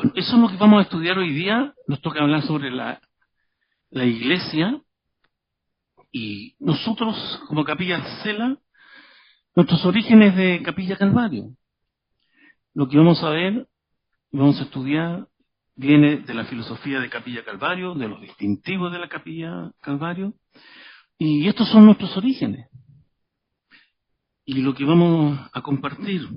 Bueno, eso es lo que vamos a estudiar hoy día. Nos toca hablar sobre la iglesia. Y nosotros, como Capilla Cela, nuestros orígenes de Capilla Calvario. Lo que vamos a ver, vamos a estudiar, viene de la filosofía de Capilla Calvario, de los distintivos de la Capilla Calvario. Y estos son nuestros orígenes. Y lo que vamos a compartir.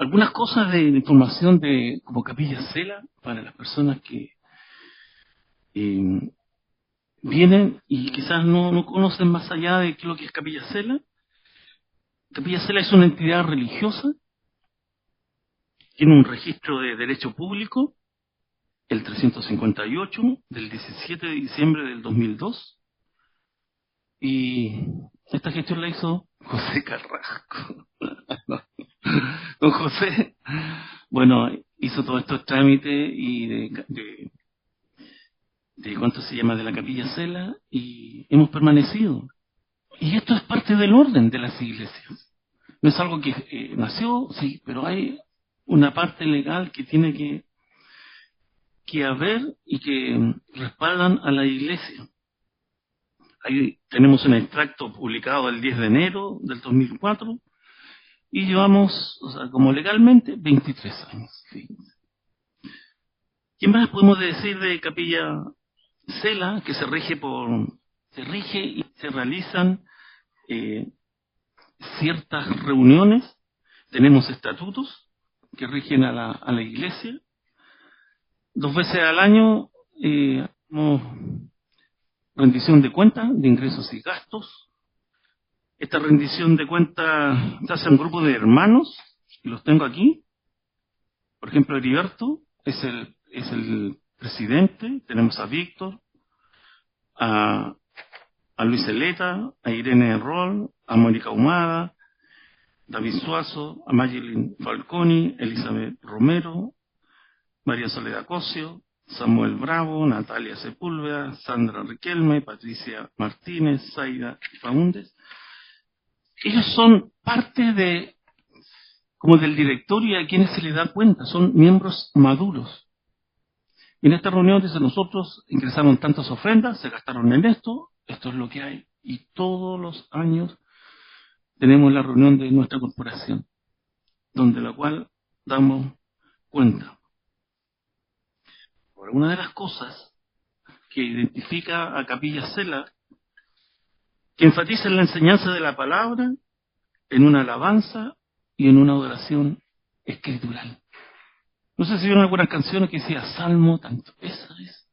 Algunas cosas de información de como Capilla Cela para las personas que vienen y quizás no conocen más allá de qué es lo que es Capilla Cela. Capilla Cela es una entidad religiosa, tiene un registro de derecho público, el 358, del 17 de diciembre del 2002, y esta gestión la hizo José Carrasco. Don José, bueno, hizo todos estos trámites y de cuánto se llama de la Capilla Cela, y hemos permanecido. Y esto es parte del orden de las iglesias. No es algo que nació, sí, pero hay una parte legal que tiene que haber y que respaldan a la iglesia. Ahí tenemos un extracto publicado el 10 de enero del 2004 y llevamos, o sea, como legalmente, 23 años. Fíjense. ¿Qué más podemos decir de Capilla Cela? Que se rige y se realizan ciertas reuniones. Tenemos estatutos que rigen a la iglesia. 2 veces al año hacemos rendición de cuentas de ingresos y gastos. Esta rendición de cuentas se hace en un grupo de hermanos, y los tengo aquí. Por ejemplo, Heriberto es el presidente. Tenemos a Víctor, a Luis Eleta, a Irene Roll, a Mónica Humada, David Suazo, a Mayelin Falconi, Elizabeth Romero, María Soledad Cosio, Samuel Bravo, Natalia Sepúlveda, Sandra Riquelme, Patricia Martínez, Zaida Faúndez. Ellos son parte como del directorio y a quienes se les da cuenta, son miembros maduros. Y en esta reunión, desde nosotros, ingresaron tantas ofrendas, se gastaron en esto es lo que hay. Y todos los años tenemos la reunión de nuestra corporación, donde la cual damos cuenta. Ahora, una de las cosas que identifica a Capilla Cela, que enfatiza en la enseñanza de la palabra, en una alabanza y en una adoración escritural. No sé si vieron algunas canciones que decía Salmo tanto. Esa es.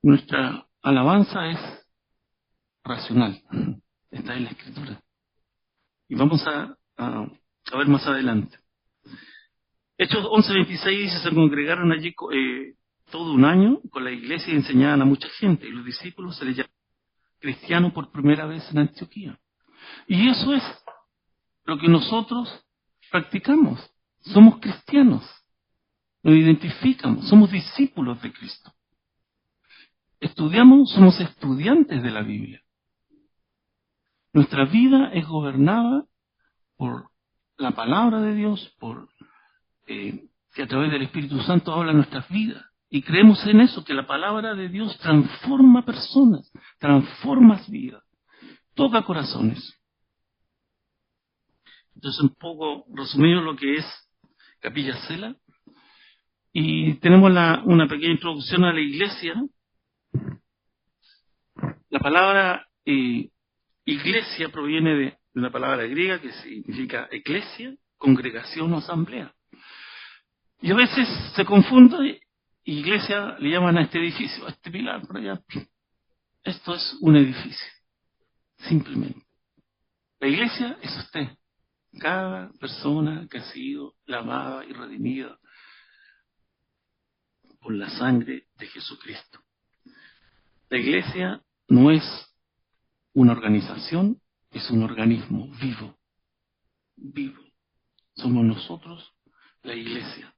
Nuestra alabanza es racional. Está en la escritura. Y vamos a ver más adelante. Hechos 11:26 dice, se congregaron allí todo un año con la iglesia y enseñaban a mucha gente. Y los discípulos se les llamaban cristianos por primera vez en Antioquía. Y eso es lo que nosotros practicamos. Somos cristianos. Nos identificamos. Somos discípulos de Cristo. Estudiamos, somos estudiantes de la Biblia. Nuestra vida es gobernada por la palabra de Dios, por que a través del Espíritu Santo habla nuestras vidas. Y creemos en eso, que la palabra de Dios transforma personas, transforma vidas, toca corazones. Entonces, un poco resumido lo que es Capilla Cela. Y tenemos una pequeña introducción a la iglesia. La palabra iglesia proviene de una palabra griega que significa eclesia, congregación o asamblea. Y a veces se confunde, iglesia le llaman a este edificio, a este pilar por allá. Esto es un edificio, simplemente. La iglesia es usted, cada persona que ha sido lavada y redimida por la sangre de Jesucristo. La iglesia no es una organización, es un organismo vivo, vivo. Somos nosotros la iglesia.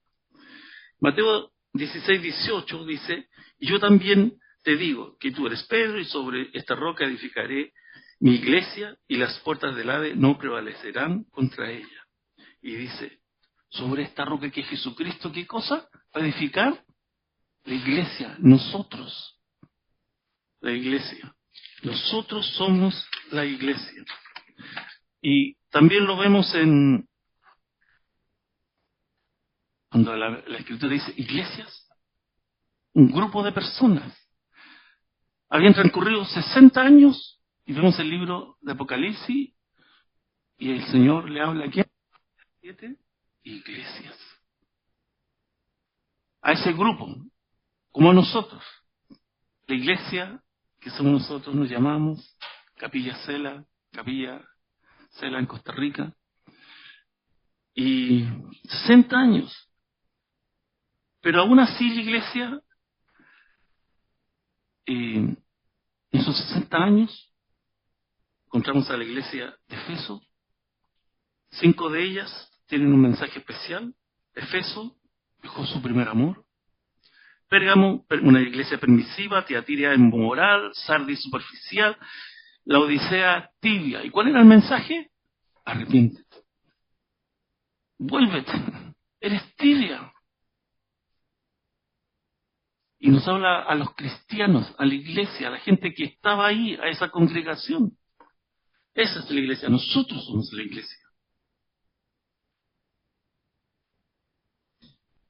Mateo 16:18 dice, y yo también te digo que tú eres Pedro y sobre esta roca edificaré mi iglesia y las puertas del Hades no prevalecerán contra ella. Y dice, sobre esta roca que es Jesucristo, ¿qué cosa? Para edificar la iglesia, nosotros, la iglesia. Nosotros somos la iglesia. Y también lo vemos cuando la Escritura dice iglesias, un grupo de personas. Habían transcurrido 60 años y vemos el libro de Apocalipsis y el Señor le habla aquí a 7 iglesias. A ese grupo, como a nosotros. La iglesia que somos nosotros nos llamamos Capilla Cela en Costa Rica. Y 60 años. Pero aún así la iglesia, en esos 60 años, encontramos a la iglesia de Efeso. 5 de ellas tienen un mensaje especial. Efeso dejó su primer amor. Pérgamo, una iglesia permisiva. Tiatira inmoral. Sardis superficial. La Odisea tibia. ¿Y cuál era el mensaje? Arrepiéntete. Vuélvete. Eres tibia. Y nos habla a los cristianos, a la iglesia, a la gente que estaba ahí, a esa congregación. Esa es la iglesia. Nosotros somos la iglesia.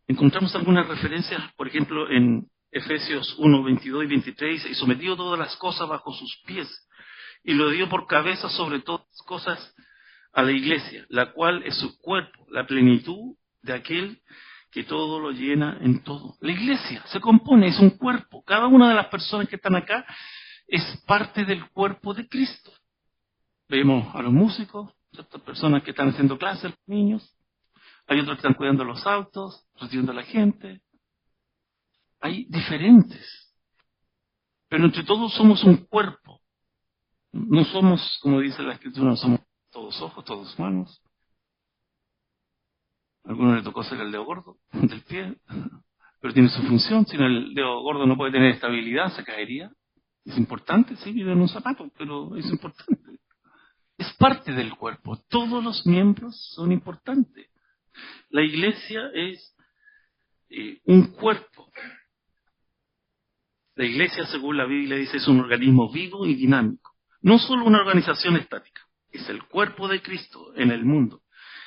Encontramos algunas referencias, por ejemplo, en Efesios 1, 22 y 23, y sometió todas las cosas bajo sus pies, y lo dio por cabeza sobre todas las cosas a la iglesia, la cual es su cuerpo, la plenitud de aquel que todo lo llena en todo. La iglesia se compone, es un cuerpo. Cada una de las personas que están acá es parte del cuerpo de Cristo. Vemos a los músicos, estas personas que están haciendo clases, los niños. Hay otros que están cuidando los autos, recibiendo a la gente. Hay diferentes. Pero entre todos somos un cuerpo. No somos, como dice la Escritura, no somos todos ojos, todos manos. A algunos le tocó ser el dedo gordo del pie, pero tiene su función. Si no, el dedo gordo no puede tener estabilidad, se caería. Es importante, sí, vive en un zapato, pero es importante. Es parte del cuerpo. Todos los miembros son importantes. La iglesia es un cuerpo. La iglesia, según la Biblia dice, es un organismo vivo y dinámico. No solo una organización estática. Es el cuerpo de Cristo en el mundo,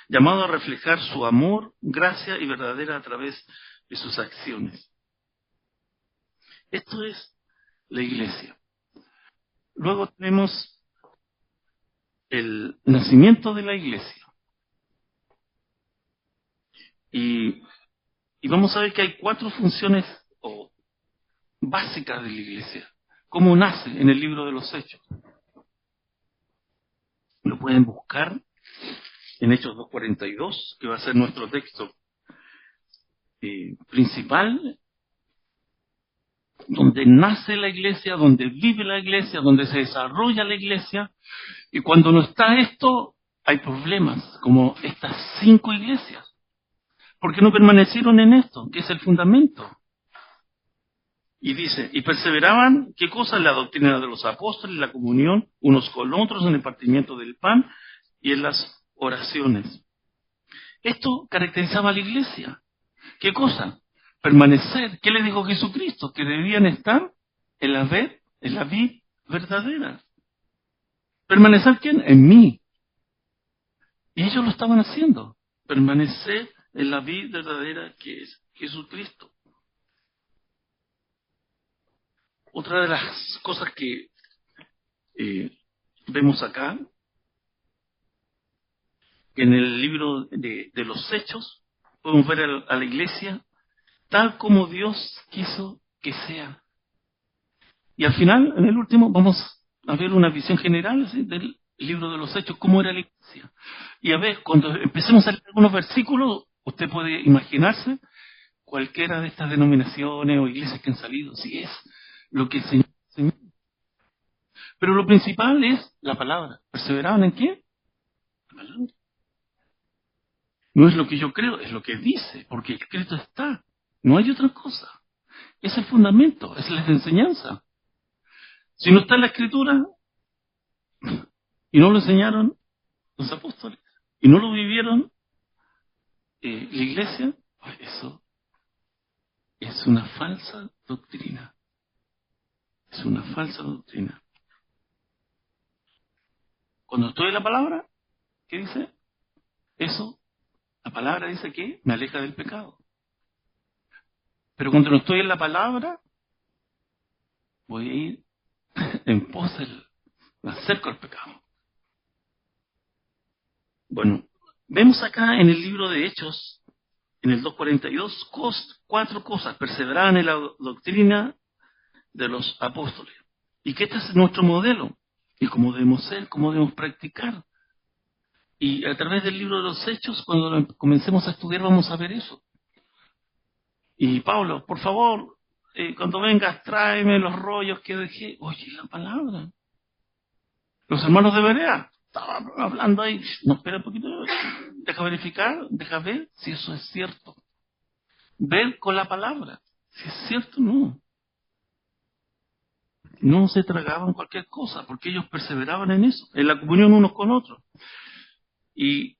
llamado a reflejar su amor, gracia y verdadera a través de sus acciones. Esto es la iglesia. Luego tenemos el nacimiento de la iglesia. Y vamos a ver que hay 4 funciones básicas de la iglesia. ¿Cómo nace? En el libro de los Hechos. Lo pueden buscar en Hechos 2:42, que va a ser nuestro texto principal, donde nace la iglesia, donde vive la iglesia, donde se desarrolla la iglesia. Y cuando no está esto, hay problemas, como estas 5 iglesias. Porque no permanecieron en esto, que es el fundamento. Y dice, y perseveraban, ¿qué cosa? En la doctrina de los apóstoles, la comunión, unos con otros, en el partimiento del pan y en las oraciones. Esto caracterizaba a la iglesia. ¿Qué cosa? Permanecer. ¿Qué le dijo Jesucristo? Que debían estar en la vid verdadera. ¿Permanecer quién? En mí. Y ellos lo estaban haciendo. Permanecer en la vid verdadera que es Jesucristo. Otra de las cosas que vemos acá, que en el libro de los Hechos, podemos ver a la iglesia tal como Dios quiso que sea. Y al final, en el último, vamos a ver una visión general, ¿sí?, del libro de los Hechos, cómo era la iglesia. Y a ver, cuando empecemos a leer algunos versículos, usted puede imaginarse cualquiera de estas denominaciones o iglesias que han salido, si es lo que el Señor enseñó. Pero lo principal es la palabra. ¿Perseveraban en qué? La palabra. No es lo que yo creo, es lo que dice, porque escrito está. No hay otra cosa. Es el fundamento, es la enseñanza. Si no está en la escritura, y no lo enseñaron los apóstoles, y no lo vivieron, la iglesia, pues eso es una falsa doctrina. Es una falsa doctrina. Cuando estoy en la palabra, ¿qué dice? Eso, la palabra dice que me aleja del pecado. Pero cuando no estoy en la palabra, voy a ir en pos me acerco al pecado. Bueno, vemos acá en el libro de Hechos, en el 2:42, 4 cosas. Perseveraban en la doctrina de los apóstoles. Y que este es nuestro modelo. Y cómo debemos ser, cómo debemos practicar. Y a través del libro de los Hechos, cuando comencemos a estudiar, vamos a ver eso. Y Pablo, por favor, cuando vengas, tráeme los rollos que dejé. Oye, la palabra. Los hermanos de Berea estaban hablando ahí. No, espera un poquito. Deja verificar, deja ver si eso es cierto. Ver con la palabra. Si es cierto o no. No se tragaban cualquier cosa, porque ellos perseveraban en eso, en la comunión unos con otros. Y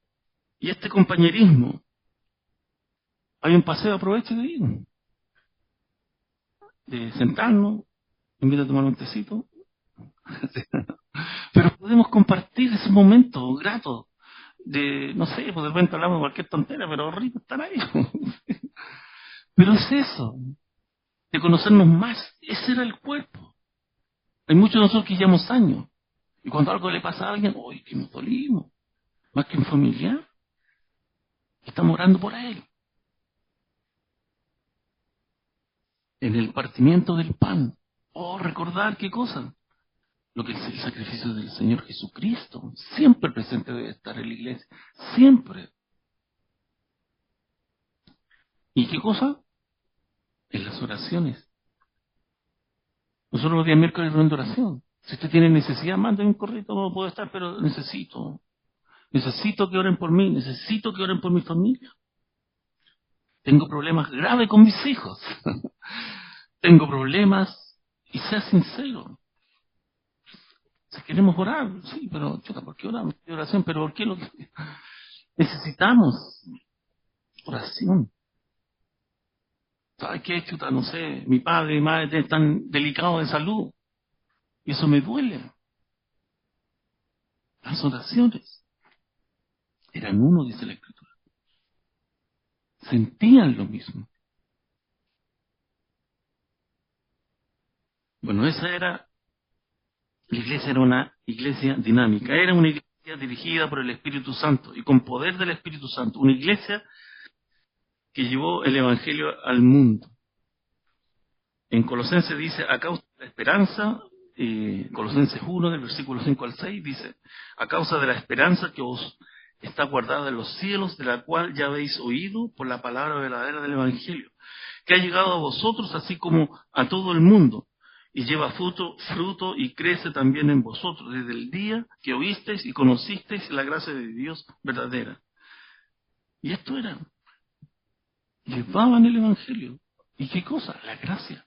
este compañerismo, hay un paseo, aproveche de ir, de sentarnos, invita a tomar un tecito, pero podemos compartir ese momento grato de, no sé, pues de repente hablamos de cualquier tontera, pero rico estar ahí. Pero es eso, de conocernos más, ese era el cuerpo. Hay muchos de nosotros que llevamos años, y cuando algo le pasa a alguien, ¡uy, que nos dolimos! Más que un familiar, estamos orando por él. En el partimiento del pan, recordar qué cosa, lo que es el sacrificio del Señor Jesucristo, siempre presente debe estar en la iglesia, siempre. ¿Y qué cosa? En las oraciones. Nosotros los días miércoles reunión de oración. Si usted tiene necesidad, mande un correo, no puedo estar, pero necesito que oren por mí, necesito que oren por mi familia. Tengo problemas graves con mis hijos. Tengo problemas, y sea sincero. Si queremos orar, sí, pero chuta, ¿por qué oramos? Oración, pero ¿por qué lo que necesitamos? Oración. ¿Sabes qué, chuta? No sé, mi padre y mi madre están delicados de salud, y eso me duele. Las oraciones eran uno, dice la Escritura. Sentían lo mismo. Bueno, la iglesia era una iglesia dinámica, era una iglesia dirigida por el Espíritu Santo y con poder del Espíritu Santo, una iglesia que llevó el Evangelio al mundo. En Colosenses dice, a causa de la esperanza, Colosenses 1, del versículo 5 al 6, dice, a causa de la esperanza que os está guardada en los cielos, de la cual ya habéis oído por la palabra verdadera del Evangelio, que ha llegado a vosotros así como a todo el mundo, y lleva fruto y crece también en vosotros, desde el día que oísteis y conocisteis la gracia de Dios verdadera. Y esto era, llevaban el Evangelio. ¿Y qué cosa? La gracia.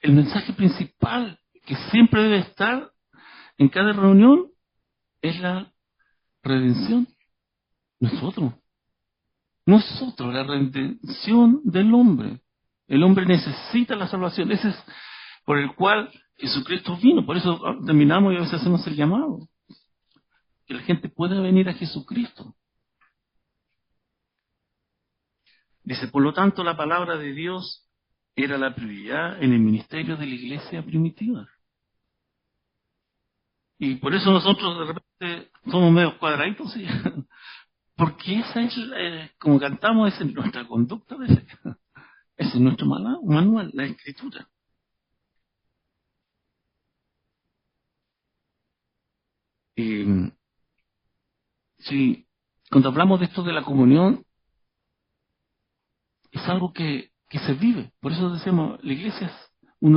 El mensaje principal que siempre debe estar en cada reunión es la redención. Nosotros, la redención del hombre. El hombre necesita la salvación. Ese es por el cual Jesucristo vino. Por eso terminamos y a veces hacemos el llamado. Que la gente pueda venir a Jesucristo. Dice, por lo tanto, la palabra de Dios era la prioridad en el ministerio de la iglesia primitiva. Y por eso nosotros de repente somos medio cuadraditos, ¿sí? Porque esa es, como cantamos, esa es nuestra conducta de fe. Ese es nuestro manual, la Escritura. Sí, cuando hablamos de esto de la comunión, es algo que se vive. Por eso decimos, la iglesia es un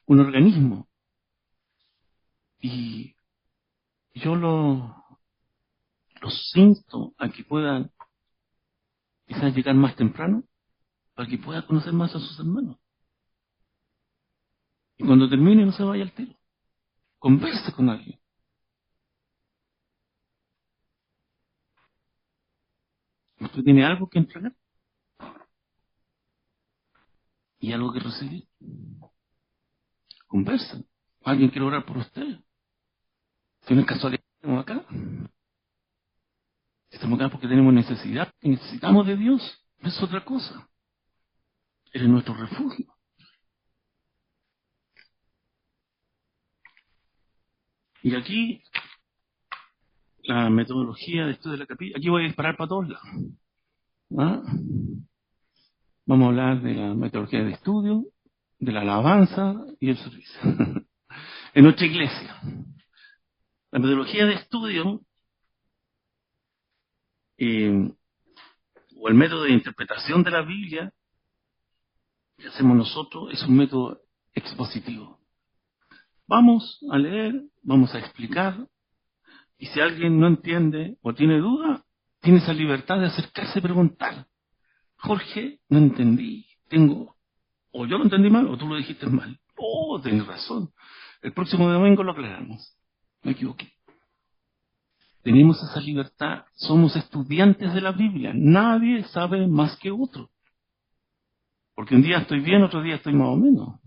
organismo. Y yo los insto a que puedan quizás llegar más temprano, para que puedan conocer más a sus hermanos. Y cuando termine, no se vaya al tiro. Converse con alguien. Usted tiene algo que entregar y algo que recibir. Conversen. Alguien quiere orar por usted. Si no es casualidad, estamos acá. Estamos acá porque tenemos necesidad, que necesitamos de Dios. No es otra cosa. Él es nuestro refugio. Y aquí, la metodología de estudio de la capilla, aquí voy a disparar para todos lados. ¿Ah? Vamos a hablar de la metodología de estudio, de la alabanza y el servicio. En nuestra iglesia, la metodología de estudio o el método de interpretación de la Biblia que hacemos nosotros es un método expositivo. Vamos a leer, vamos a explicar, y si alguien no entiende o tiene duda, tiene esa libertad de acercarse y preguntar. Jorge, no entendí, o yo lo entendí mal o tú lo dijiste mal. Oh, tenés razón. El próximo domingo lo aclaramos. Me equivoqué. Tenemos esa libertad, somos estudiantes de la Biblia, nadie sabe más que otro. Porque un día estoy bien, otro día estoy más o menos.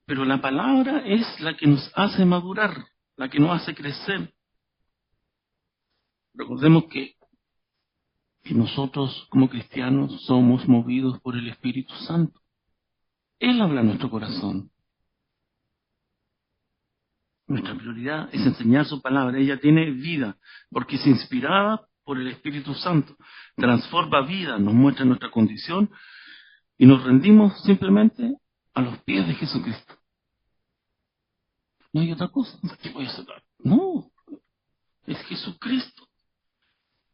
Pero la palabra es la que nos hace madurar, la que nos hace crecer. Recordemos que nosotros como cristianos somos movidos por el Espíritu Santo. Él habla en nuestro corazón. Nuestra prioridad es enseñar su palabra. Ella tiene vida, porque es inspirada por el Espíritu Santo. Transforma vida, nos muestra nuestra condición y nos rendimos simplemente a los pies de Jesucristo. No hay otra cosa. ¿Qué voy a hacer? No, es Jesucristo.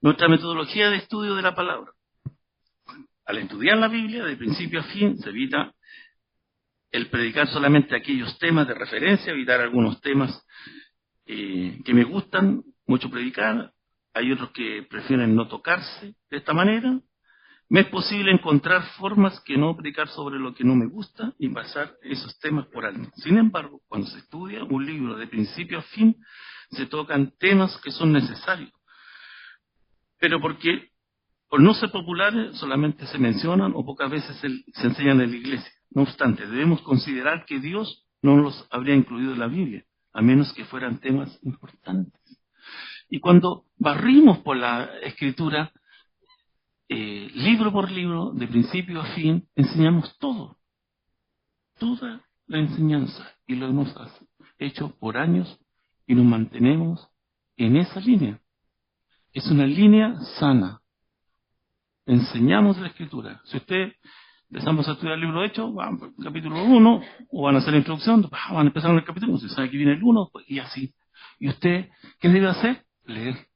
Nuestra metodología de estudio de la palabra. Al estudiar la Biblia, de principio a fin, se evita el predicar solamente aquellos temas de referencia, evitar algunos temas que me gustan mucho predicar. Hay otros que prefieren no tocarse de esta manera. Me es posible encontrar formas que no predicar sobre lo que no me gusta y pasar esos temas por alto. Sin embargo, cuando se estudia un libro de principio a fin, se tocan temas que son necesarios. Pero porque por no ser populares solamente se mencionan o pocas veces se enseñan en la iglesia. No obstante, debemos considerar que Dios no los habría incluido en la Biblia, a menos que fueran temas importantes. Y cuando barrimos por la Escritura, libro por libro, de principio a fin, enseñamos todo, toda la enseñanza, y lo hemos hecho por años y nos mantenemos en esa línea. Es una línea sana. Enseñamos la Escritura. Si usted empezamos a estudiar el libro de Hechos, van por el capítulo 1, o van a hacer la introducción, van a empezar en el capítulo 1, se sabe que viene el 1, y así. ¿Y usted qué debe hacer? Leer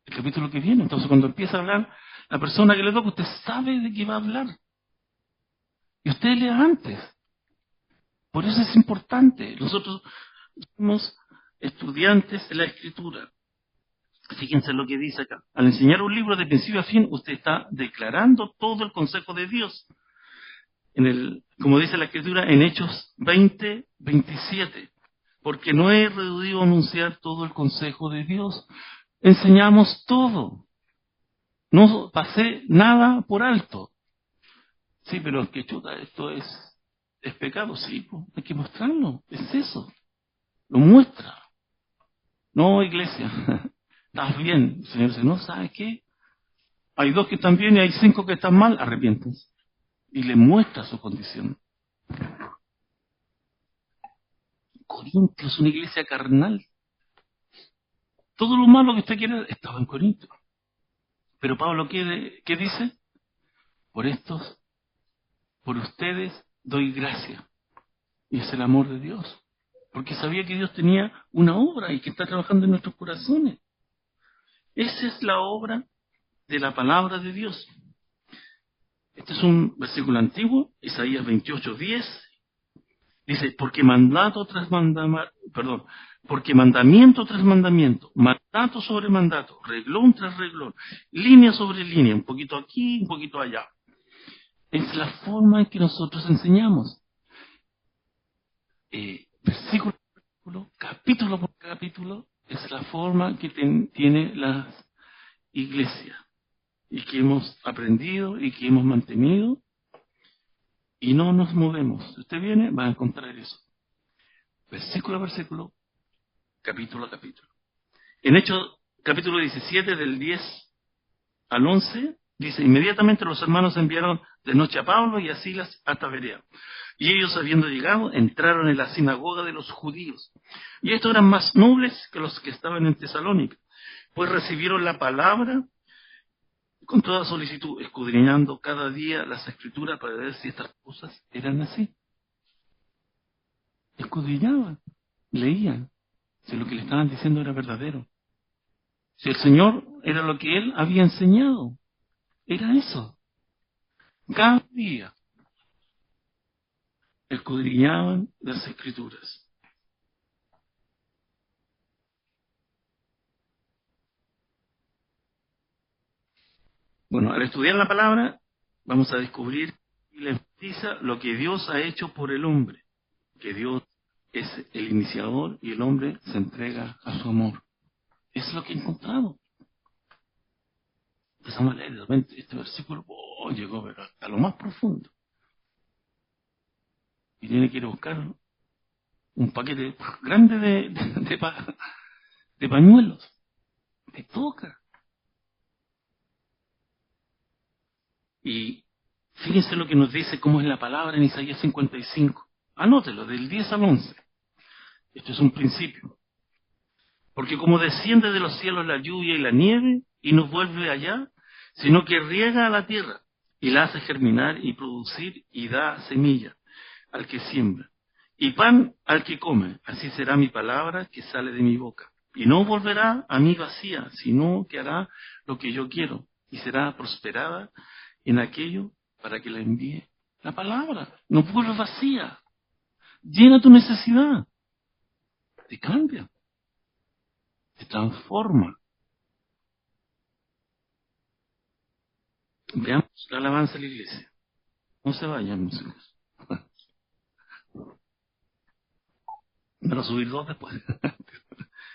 el capítulo que viene. Entonces cuando empieza a hablar la persona que le toca, usted sabe de qué va a hablar. Y usted lea antes. Por eso es importante. Nosotros somos estudiantes de la Escritura. Fíjense lo que dice acá. Al enseñar un libro de principio a fin, usted está declarando todo el consejo de Dios. Como dice la Escritura en Hechos 20:27. Porque no he reducido a anunciar todo el consejo de Dios. Enseñamos todo. No pasé nada por alto. Sí, pero es que chuta, esto es pecado, sí, pues, hay que mostrarlo, es eso, lo muestra. No, iglesia, estás bien, el Señor dice, no, ¿sabes qué? Hay 2 que están bien y hay 5 que están mal, arrepiéntense. Y le muestra su condición. Corinto es una iglesia carnal. Todo lo malo que usted quiere estaba en Corinto. Pero Pablo, ¿qué dice? Por ustedes doy gracia. Y es el amor de Dios. Porque sabía que Dios tenía una obra y que está trabajando en nuestros corazones. Esa es la obra de la palabra de Dios. Este es un versículo antiguo, Isaías 28:10. Dice, porque mandamiento tras mandamiento, mandato sobre mandato, reglón tras reglón, línea sobre línea, un poquito aquí, un poquito allá. Es la forma en que nosotros enseñamos. Versículo por versículo, capítulo por capítulo, es la forma que tiene iglesia y que hemos aprendido y que hemos mantenido y no nos movemos. Si usted viene, va a encontrar eso. Versículo a versículo, capítulo a capítulo. En Hechos, capítulo 17, del 10 al 11, dice: inmediatamente los hermanos enviaron de noche a Pablo y a Silas hasta Berea. Y ellos, habiendo llegado, entraron en la sinagoga de los judíos. Y estos eran más nobles que los que estaban en Tesalónica, pues recibieron la palabra con toda solicitud, escudriñando cada día las escrituras para ver si estas cosas eran así. Escudriñaban, leían, si lo que le estaban diciendo era verdadero. Si el Señor era lo que Él había enseñado, era eso. Cada día escudriñaban las escrituras. Bueno, al estudiar la palabra, vamos a descubrir y le enfatiza lo que Dios ha hecho por el hombre, que Dios es el iniciador y el hombre se entrega a su amor. Eso es lo que he encontrado. Empezamos a leer de repente este versículo, llegó hasta lo más profundo. Y tiene que ir a buscar un paquete grande de pañuelos. Te toca. Y fíjense lo que nos dice, cómo es la palabra en Isaías 55. Anótelo, del 10 al 11. Esto es un principio. Porque como desciende de los cielos la lluvia y la nieve, y no vuelve allá, sino que riega a la tierra, y la hace germinar y producir, y da semilla al que siembra, y pan al que come, así será mi palabra que sale de mi boca. Y no volverá a mí vacía, sino que hará lo que yo quiero, y será prosperada en aquello para que la envíe. La palabra no vuelve vacía. Llena tu necesidad. Te cambia. Te transforma. Veamos la alabanza de la iglesia. No se vayan, músicos. Me lo subí dos después.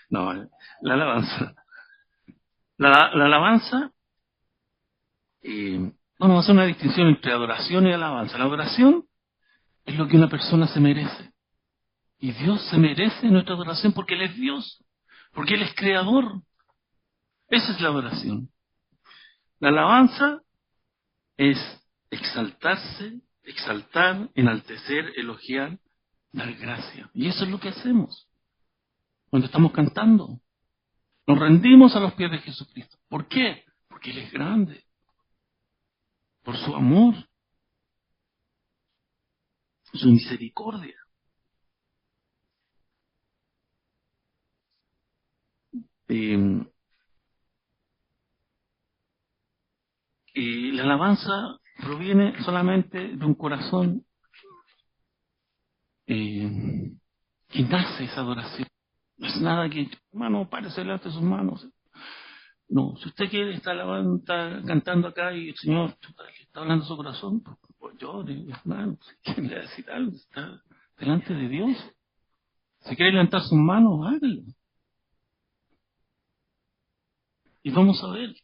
No, la alabanza. La alabanza, vamos a hacer una distinción entre adoración y alabanza. La adoración es lo que una persona se merece. Y Dios se merece nuestra adoración porque Él es Dios. Porque Él es creador. Esa es la adoración. La alabanza es exaltarse, exaltar, enaltecer, elogiar, dar gracia. Y eso es lo que hacemos cuando estamos cantando. Nos rendimos a los pies de Jesucristo. ¿Por qué? Porque Él es grande. Por su amor. Su misericordia. Y la alabanza proviene solamente de un corazón que nace esa adoración. No es nada que, hermano, párese delante de sus manos. No, si usted quiere estar cantando acá y el Señor está hablando a su corazón, pues llore, hermano. Si quiere le decir algo, está delante de Dios. Si quiere levantar sus manos, hágalo. Y vamos a ver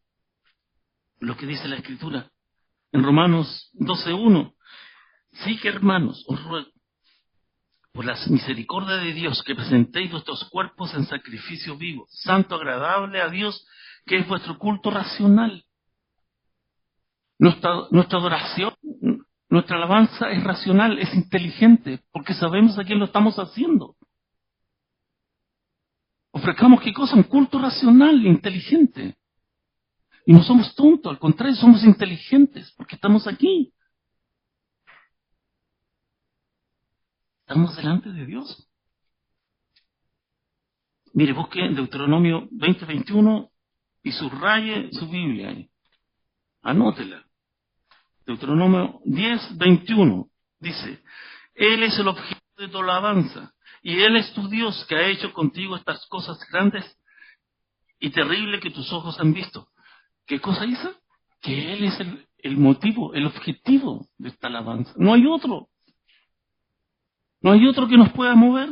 lo que dice la Escritura. En Romanos 12:1, sí que, hermanos, os ruego, por la misericordia de Dios, que presentéis vuestros cuerpos en sacrificio vivo, santo, agradable a Dios, que es vuestro culto racional. Nuestra adoración, nuestra alabanza es racional, es inteligente, porque sabemos a quién lo estamos haciendo. Ofrezcamos qué cosa, un culto racional, inteligente. Y no somos tontos, al contrario, somos inteligentes, porque estamos aquí. Estamos delante de Dios. Mire, busque Deuteronomio 20:21 y subraye su Biblia ahí. Anótela. Deuteronomio 10:21 dice: Él es el objeto de tu alabanza, y Él es tu Dios que ha hecho contigo estas cosas grandes y terribles que tus ojos han visto. ¿Qué cosa hizo? Que Él es el motivo, el objetivo de esta alabanza. No hay otro. No hay otro que nos pueda mover.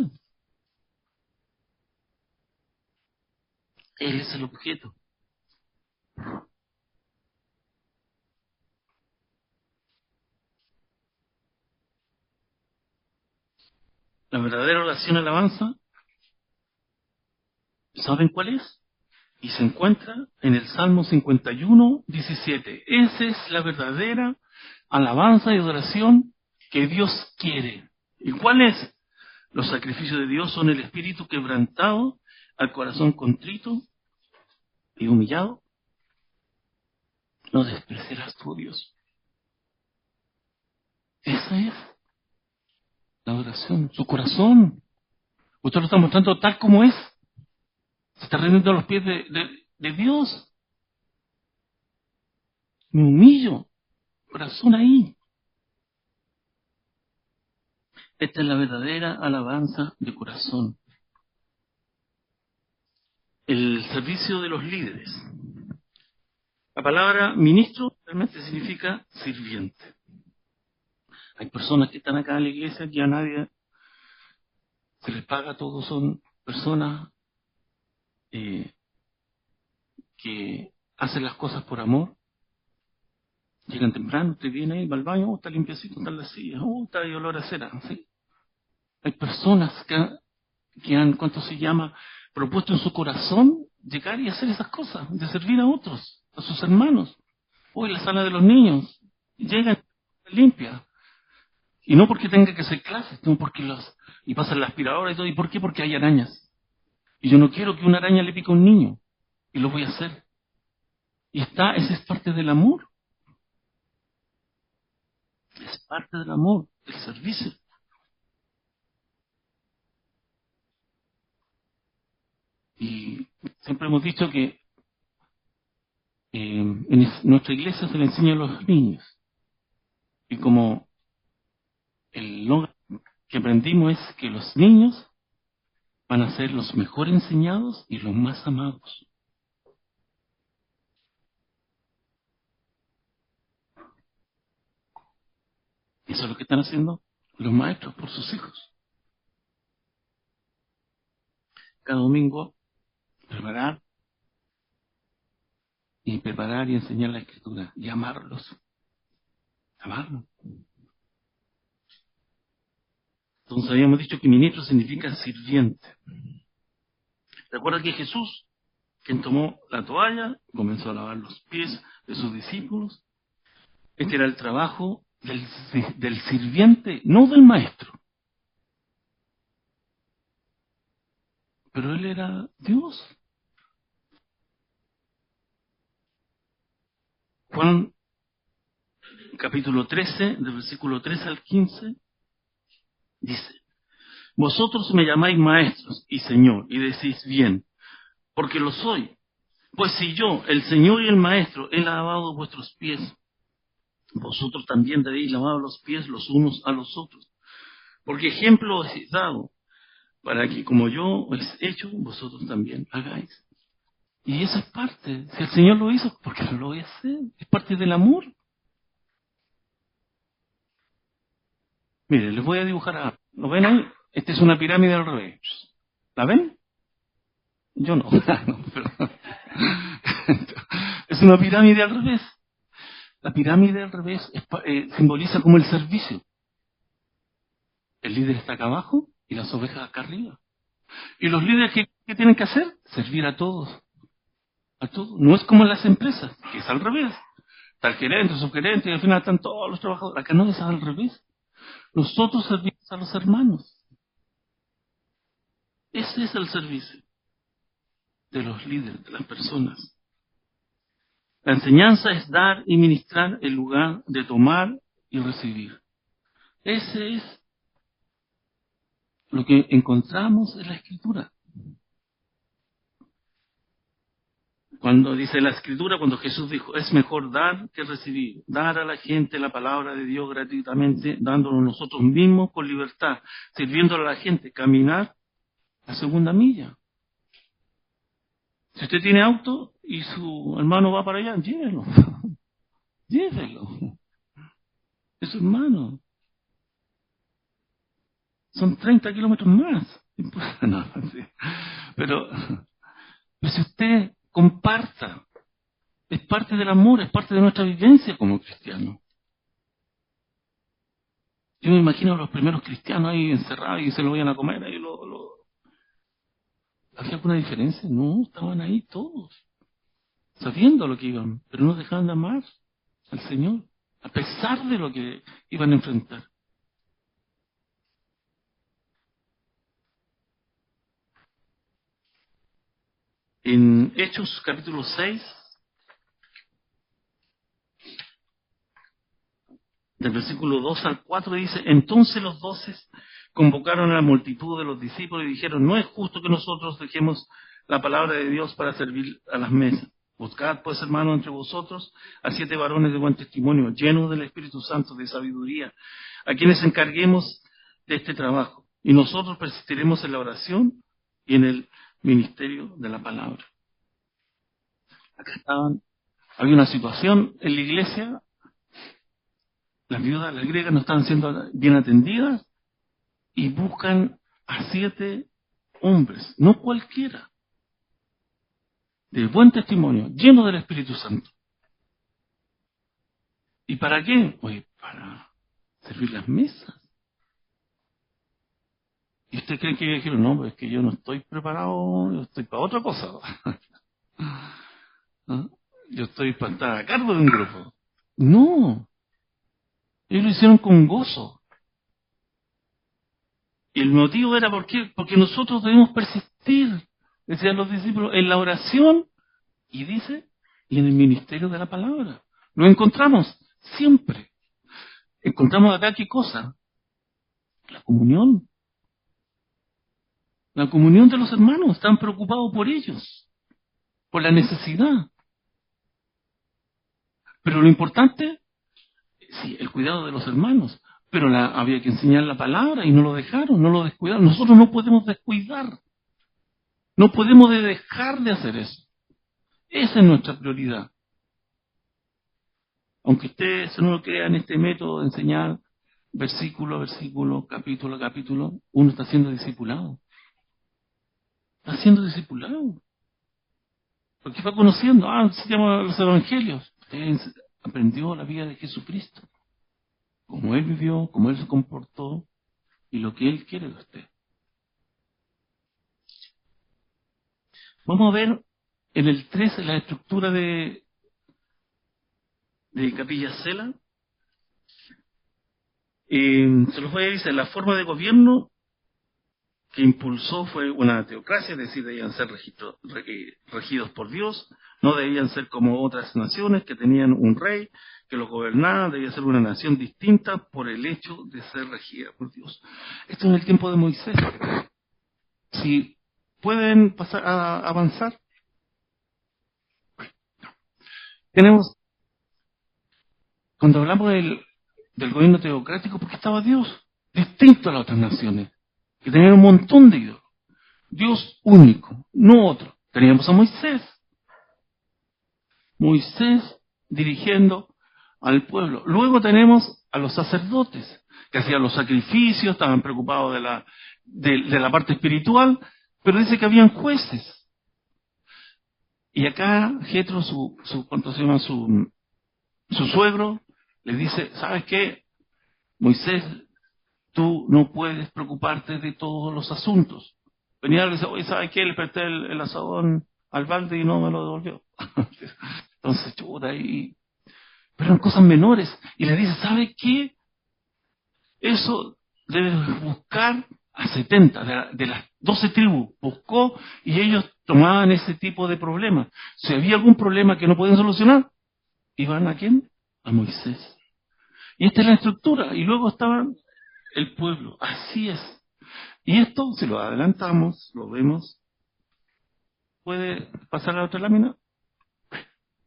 Él es el objeto. La verdadera oración alabanza, ¿saben cuál es? Y se encuentra en el Salmo 51, 17. Esa es la verdadera alabanza y adoración que Dios quiere. ¿Y cuál es? Los sacrificios de Dios son el espíritu quebrantado, al corazón contrito y humillado. No despreciarás tú, Dios. Esa es la adoración, su corazón. Usted lo está mostrando tal como es. Se está rendiendo a los pies de Dios. Me humillo. Corazón ahí. Esta es la verdadera alabanza de corazón. El servicio de los líderes. La palabra ministro realmente significa sirviente. Hay personas que están acá en la iglesia que a nadie se les paga, todos son personas que hacen las cosas por amor. Llegan temprano, usted viene ahí, va al baño, está limpiecito, está en la silla, está ahí olor a cera. ¿Sí? Hay personas que han, ¿cuánto se llama?, propuesto en su corazón llegar y hacer esas cosas, de servir a otros, a sus hermanos. O en la sala de los niños, llegan limpia. Y no porque tenga que hacer clases, sino porque y pasan la aspiradora y todo. ¿Y por qué? Porque hay arañas. Y yo no quiero que una araña le pique a un niño. Y lo voy a hacer. Y esa es parte del amor. Es parte del amor, del servicio. Y siempre hemos dicho que en nuestra iglesia se le enseña a los niños. Y como el logro que aprendimos es que los niños van a ser los mejor enseñados y los más amados. Eso es lo que están haciendo los maestros por sus hijos. Cada domingo preparar y enseñar la escritura y amarlos. Amarlos. Entonces habíamos dicho que ministro significa sirviente. ¿Recuerda que Jesús, quien tomó la toalla, comenzó a lavar los pies de sus discípulos? Este era el trabajo del sirviente, no del maestro. Pero él era Dios. Juan capítulo 13, del versículo 13 al 15, dice: Vosotros me llamáis maestros y Señor, y decís bien, porque lo soy. Pues si yo, el Señor y el Maestro, he lavado vuestros pies, vosotros también debéis lavar los pies los unos a los otros. Porque ejemplo os he dado, para que como yo os he hecho, vosotros también hagáis. Y esa es parte. Si el Señor lo hizo, ¿por qué no lo voy a hacer? Es parte del amor. Mire, les voy a dibujar. ¿Lo ven ahí? Esta es una pirámide al revés. ¿La ven? Yo no. No, pero es una pirámide al revés. La pirámide al revés simboliza como el servicio. El líder está acá abajo y las ovejas acá arriba. ¿Y los líderes qué tienen que hacer? Servir a todos. A todos. No es como en las empresas, que es al revés. Está el gerente, el subgerente, y al final están todos los trabajadores. Acá no es al revés. Nosotros servimos a los hermanos. Ese es el servicio de los líderes, de las personas. La enseñanza es dar y ministrar en lugar de tomar y recibir. Ese es lo que encontramos en la Escritura. Cuando dice la Escritura, cuando Jesús dijo, es mejor dar que recibir. Dar a la gente la palabra de Dios gratuitamente, dándolo nosotros mismos con libertad, sirviéndole a la gente, caminar la segunda milla. Si usted tiene auto y su hermano va para allá, llévelo. Llévelo. Es su hermano. Son 30 kilómetros más. No, sí. Pero si usted comparta, es parte del amor, es parte de nuestra vivencia como cristianos. Yo me imagino a los primeros cristianos ahí encerrados y se lo iban a comer. Ahí ¿Había alguna diferencia? No, estaban ahí todos, sabiendo lo que iban, pero no dejaban de amar al Señor, a pesar de lo que iban a enfrentar. En Hechos capítulo 6, del versículo 2 al 4 dice: entonces los 12 convocaron a la multitud de los discípulos y dijeron: no es justo que nosotros dejemos la palabra de Dios para servir a las mesas. Buscad pues, hermanos, entre vosotros a 7 varones de buen testimonio, llenos del Espíritu Santo, de sabiduría, a quienes encarguemos de este trabajo. Y nosotros persistiremos en la oración y en el ministerio de la palabra. Acá había una situación en la iglesia. Las viudas, las griegas, no estaban siendo bien atendidas y buscan a 7 hombres, no cualquiera, de buen testimonio, llenos del Espíritu Santo. ¿Y para qué? Pues para servir las mesas. ¿Y usted cree que dijeron: no, pues es que yo no estoy preparado, yo estoy para otra cosa? ¿No? Yo estoy para estar a cargo de un grupo. No, ellos lo hicieron con gozo. Y el motivo era porque nosotros debemos persistir, decían los discípulos, en la oración, y dice, y en el ministerio de la palabra. Lo encontramos siempre. Encontramos acá qué cosa: la comunión. La comunión de los hermanos. Están preocupados por ellos, por la necesidad. Pero lo importante, sí, el cuidado de los hermanos. Pero había que enseñar la palabra y no lo dejaron, no lo descuidaron. Nosotros no podemos descuidar. No podemos dejar de hacer eso. Esa es nuestra prioridad. Aunque ustedes no lo crean, este método de enseñar versículo a versículo, capítulo a capítulo, uno está siendo discipulado. Está siendo discipulado. Porque va conociendo, se llaman los evangelios. Usted aprendió la vida de Jesucristo. Cómo Él vivió, cómo Él se comportó y lo que Él quiere de usted. Vamos a ver en el 13 la estructura de Capilla Cela. Se los voy a decir: la forma de gobierno que impulsó fue una teocracia, es decir, debían ser regidos por Dios, no debían ser como otras naciones que tenían un rey que los gobernaba, debía ser una nación distinta por el hecho de ser regida por Dios. Esto en el tiempo de Moisés. Si pueden pasar a avanzar. Tenemos, cuando hablamos del gobierno teocrático, porque estaba Dios, distinto a las otras naciones, que tenían un montón de ídolos. Dios único, no otro. Teníamos a Moisés. Moisés dirigiendo al pueblo. Luego tenemos a los sacerdotes, que hacían los sacrificios, estaban preocupados de la parte espiritual, pero dice que habían jueces. Y acá Jetro, ¿cuánto se llama? Su suegro, le dice: ¿sabes qué, Moisés? Tú no puedes preocuparte de todos los asuntos. Venía y le dice: oye, ¿sabes qué? Le presté el asadón al balde y no me lo devolvió. Entonces, chuta, pero eran cosas menores. Y le dice: ¿sabe qué? Eso debes buscar a 70 de las 12 tribus. Buscó y ellos tomaban ese tipo de problemas. Si había algún problema que no podían solucionar, ¿iban a quién? A Moisés. Y esta es la estructura. Y luego estaban el pueblo. Así es. Y esto, si lo adelantamos, lo vemos. ¿Puede pasar a la otra lámina?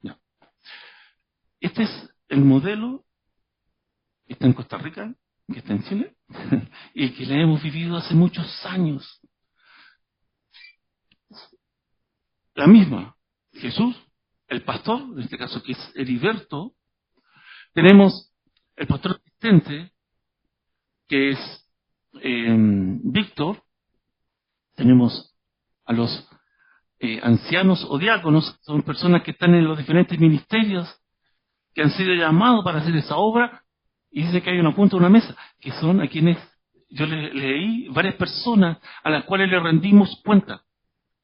No. Este es el modelo que está en Costa Rica, que está en Chile, y que le hemos vivido hace muchos años. La misma, Jesús, el pastor, en este caso que es Heriberto, tenemos el pastor asistente, que es Víctor, tenemos a los ancianos o diáconos, son personas que están en los diferentes ministerios, que han sido llamados para hacer esa obra, Y dice que hay una punta, una mesa, que son a quienes yo leí varias personas a las cuales le rendimos cuenta.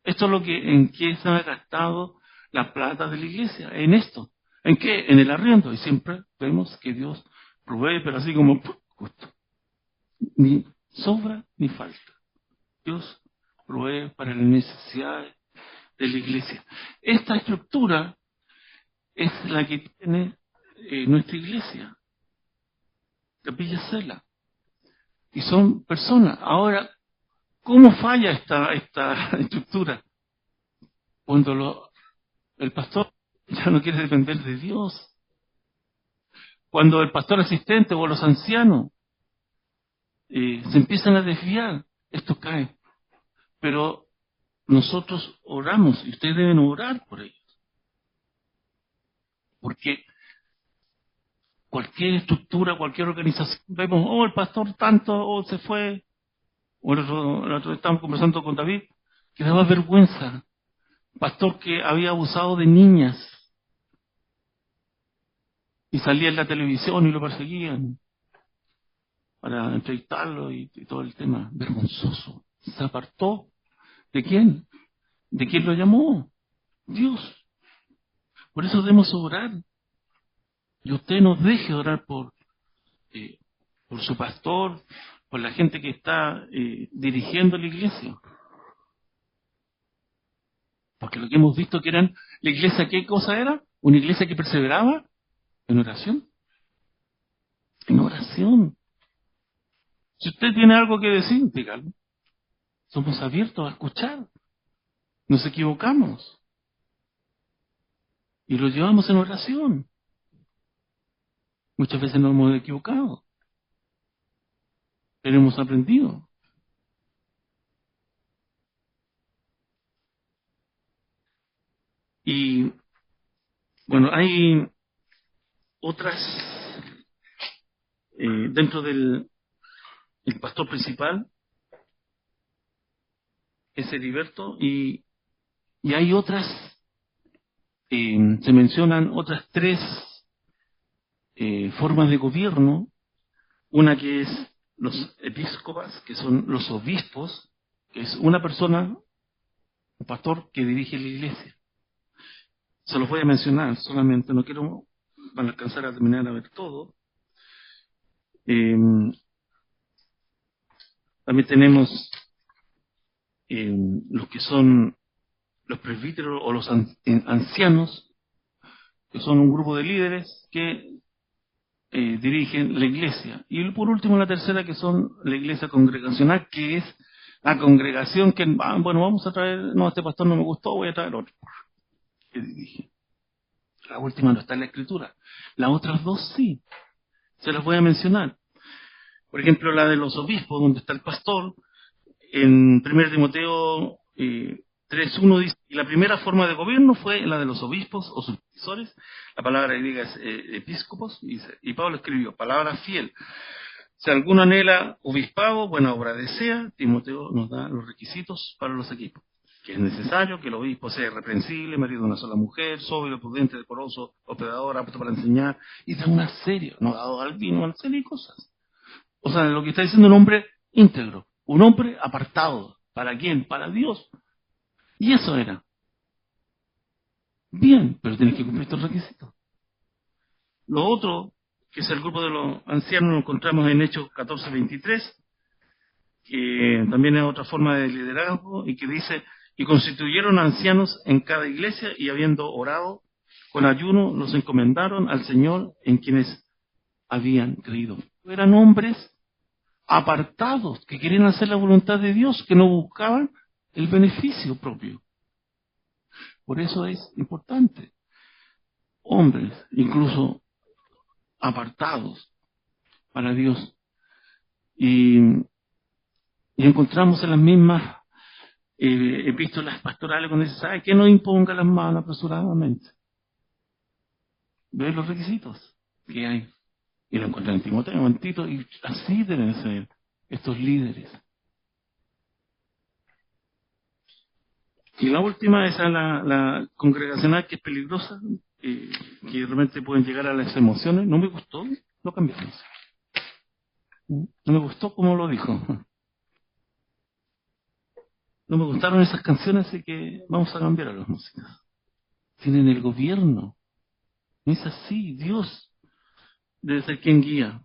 Esto es lo que, en qué se ha gastado la plata de la iglesia, en esto. ¿En qué? En el arriendo. Y siempre vemos que Dios provee, pero así como justo. Ni sobra ni falta. Dios provee para las necesidades de la iglesia. Esta estructura es la que tiene nuestra iglesia, Capilla Cela. Y son personas. Ahora, ¿cómo falla esta estructura? Cuando el pastor ya no quiere depender de Dios. Cuando el pastor asistente o los ancianos se empiezan a desviar, esto cae. Pero nosotros oramos y ustedes deben orar por ellos. Porque cualquier estructura, cualquier organización, vemos, el pastor tanto, se fue. O el otro estábamos conversando con David, que daba vergüenza. Pastor que había abusado de niñas. Y salía en la televisión y lo perseguían para entrevistarlo y todo el tema. Vergonzoso. Se apartó. ¿De quién? ¿De quién lo llamó? Dios. Por eso debemos orar. Y usted nos deje orar por su pastor, por la gente que está dirigiendo la iglesia. Porque lo que hemos visto que eran, la iglesia, ¿qué cosa era? Una iglesia que perseveraba en oración. En oración. Si usted tiene algo que decir, dígalo. Somos abiertos a escuchar. Nos equivocamos. Y lo llevamos en oración. Muchas veces nos hemos equivocado. Pero hemos aprendido. Y, bueno, hay otras, dentro del el pastor principal, es Heriberto, y hay otras, se mencionan otras tres formas de gobierno. Una que es los episcopas, que son los obispos, que es una persona, un pastor que dirige la iglesia. Se los voy a mencionar solamente, no quiero van a alcanzar a terminar a ver todo. También tenemos los que son los presbíteros o los ancianos, que son un grupo de líderes que dirigen la iglesia. Y por último, la tercera, que son la iglesia congregacional, que es la congregación que, bueno, vamos a traer, no, este pastor no me gustó, voy a traer otro. Que dirige. La última no está en la escritura. Las otras dos sí. Se las voy a mencionar. Por ejemplo, la de los obispos, donde está el pastor, en 1 Timoteo 3:1 dice, y la primera forma de gobierno fue la de los obispos o supervisores. La palabra griega es episcopos, y Pablo escribió, palabra fiel. Si alguno anhela obispado, buena obra desea, Timoteo nos da los requisitos para los equipos. Que es necesario que el obispo sea irreprensible, marido de una sola mujer, sobrio, prudente, decoroso, hospedador, apto para enseñar, y da una serie, no dado al vino, una serie de cosas. O sea, lo que está diciendo un hombre íntegro, un hombre apartado. ¿Para quién? Para Dios. Y eso era. Bien, pero tienes que cumplir estos requisitos. Lo otro, que es el grupo de los ancianos, lo encontramos en Hechos 14:23, que también es otra forma de liderazgo, y que dice, y constituyeron ancianos en cada iglesia, y habiendo orado con ayuno, los encomendaron al Señor en quienes habían creído. Eran hombres apartados, que querían hacer la voluntad de Dios, que no buscaban el beneficio propio. Por eso es importante. Hombres, incluso apartados para Dios. Y encontramos en las mismas epístolas pastorales cuando dice, ¿sabe que no imponga las manos apresuradamente? ¿Ves los requisitos que hay? Y lo encontré en Timoteo, en Tito, y así deben ser estos líderes. Y la última es la congregacional, que es peligrosa, que realmente pueden llegar a las emociones. No me gustó, lo cambiamos. No me gustó cómo lo dijo. No me gustaron esas canciones, así que vamos a cambiar a las músicas. Tienen el gobierno. No es así. Dios debe ser quien guía.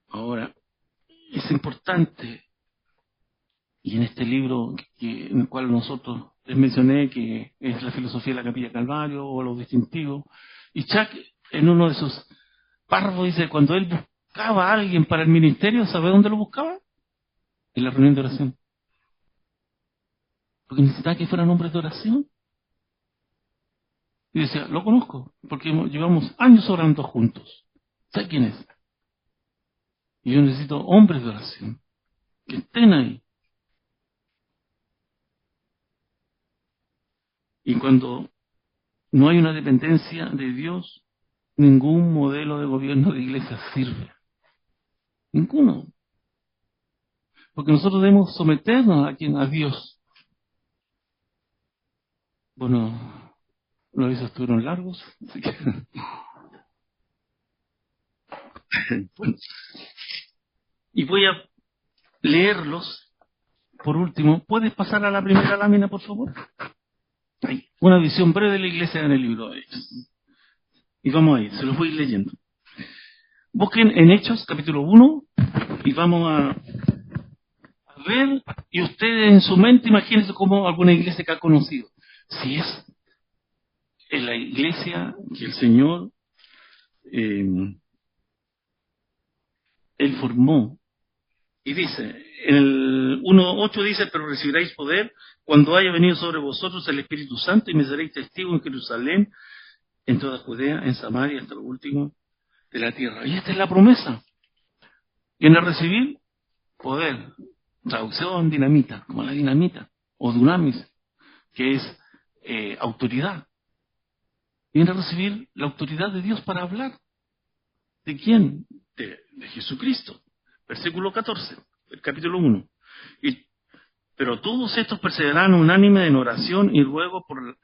Ahora, es importante, y en este libro en el cual nosotros les mencioné, que es la filosofía de la Capilla Calvario o los distintivos, y Chuck en uno de sus párrafos dice, cuando él buscaba a alguien para el ministerio, ¿sabe dónde lo buscaba? En la reunión de oración. Porque necesitaba que fueran hombres de oración. Y decía, lo conozco, porque llevamos años orando juntos. ¿Sabe quién es? Y yo necesito hombres de oración, que estén ahí. Y cuando no hay una dependencia de Dios, ningún modelo de gobierno de iglesia sirve. Ninguno. Porque nosotros debemos someternos a Dios. Bueno, los avisos estuvieron largos, así que... Bueno, y voy a leerlos. Por último, ¿puedes pasar a la primera lámina, por favor? Ahí. Una visión breve de la iglesia en el libro de Hechos. Y vamos ahí, se los voy leyendo. Busquen en Hechos, capítulo 1, y vamos a ver, y ustedes en su mente imagínense como alguna iglesia que ha conocido. Si es en la iglesia que el Señor, Él formó. Y dice, en el 1.8 dice, pero recibiréis poder cuando haya venido sobre vosotros el Espíritu Santo y me seréis testigos en Jerusalén, en toda Judea, en Samaria, hasta lo último de la tierra. Y esta es la promesa. Viene a recibir poder. Traducción dinamita, como la dinamita, o dunamis, que es autoridad. Viene a recibir la autoridad de Dios para hablar. ¿De quién? De Jesucristo. Versículo 14, del capítulo 1. Pero todos estos perseveraron unánime en oración y ruego con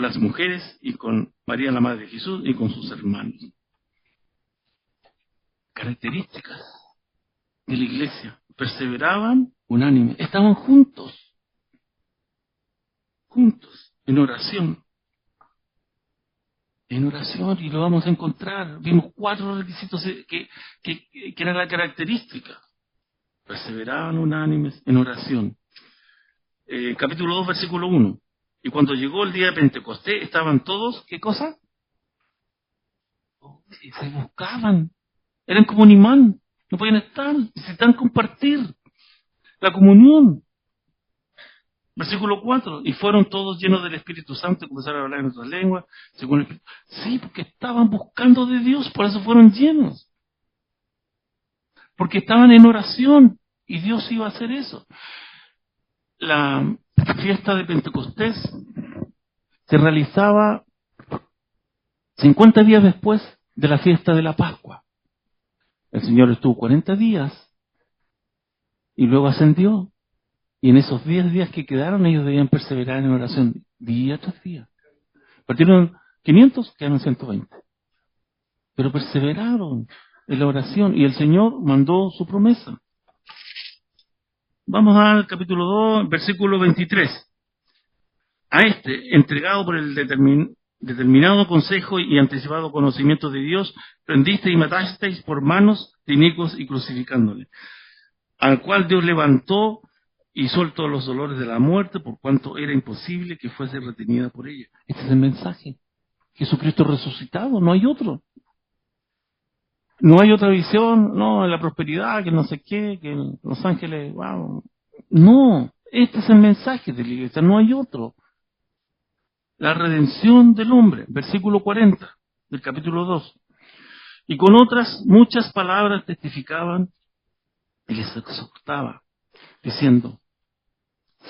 las mujeres y con María la Madre de Jesús y con sus hermanos. Características de la iglesia. Perseveraban unánime. Estaban juntos, en oración. En oración, y lo vamos a encontrar. Vimos 4 requisitos que eran la característica. Perseveraban unánimes en oración. Capítulo 2, versículo 1. Y cuando llegó el día de Pentecostés, estaban todos, ¿qué cosa? Se buscaban. Eran como un imán. No podían estar. Necesitan compartir la comunión. Versículo 4. Y fueron todos llenos del Espíritu Santo y comenzaron a hablar en otras lenguas. Según el Espíritu. Sí, porque estaban buscando de Dios. Por eso fueron llenos. Porque estaban en oración. Y Dios iba a hacer eso. La fiesta de Pentecostés se realizaba 50 días después de la fiesta de la Pascua. El Señor estuvo 40 días y luego ascendió. Y en esos 10 días que quedaron, ellos debían perseverar en oración día tras día. Partieron 500, quedaron 120. Pero perseveraron en la oración y el Señor mandó su promesa. Vamos al capítulo 2, versículo 23. A este, entregado por el determinado consejo y anticipado conocimiento de Dios, prendisteis y matasteis por manos de inicuos y crucificándole, al cual Dios levantó y soltó los dolores de la muerte, por cuanto era imposible que fuese retenida por ella. Este es el mensaje. Jesucristo resucitado, no hay otro. No hay otra visión, no, la prosperidad, que no sé qué, que los ángeles, wow. No, este es el mensaje de la iglesia, no hay otro. La redención del hombre, versículo 40 del capítulo 2. Y con otras muchas palabras testificaban y les exhortaba, diciendo,